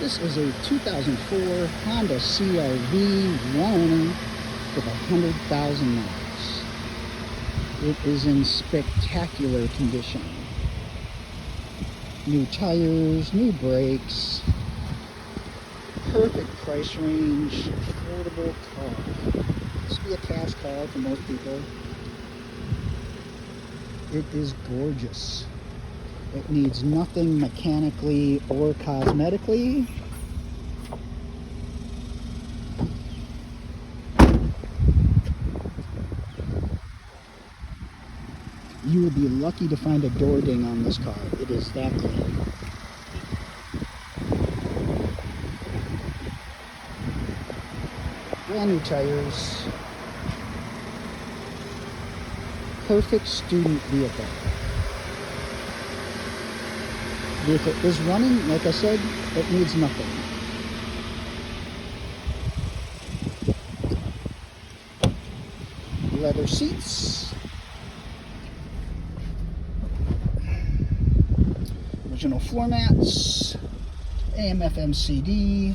This is a 2004 Honda CR-V, one owner with 100,000 miles. It is in spectacular condition. New tires, new brakes, perfect price range, affordable car. This will be a cash car for most people. It is gorgeous. It needs nothing mechanically or cosmetically. You would be lucky to find a door ding on this car. It is that clean. Brand new tires. Perfect student vehicle. Vehicle is running, like I said, it needs nothing. Leather seats. Original floor mats. AM FM CD.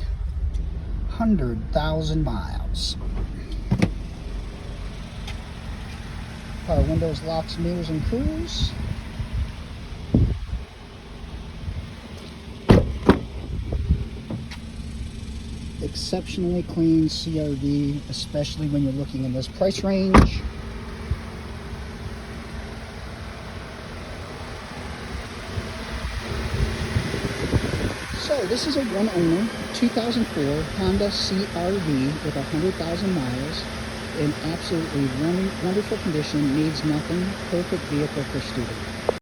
100,000 miles. Power windows, locks, mirrors, and cruise. Exceptionally clean CR-V, especially when you're looking in this price range. So this is a one owner 2004 Honda CR-V with 100,000 miles in absolutely wonderful condition, needs nothing, perfect vehicle for student.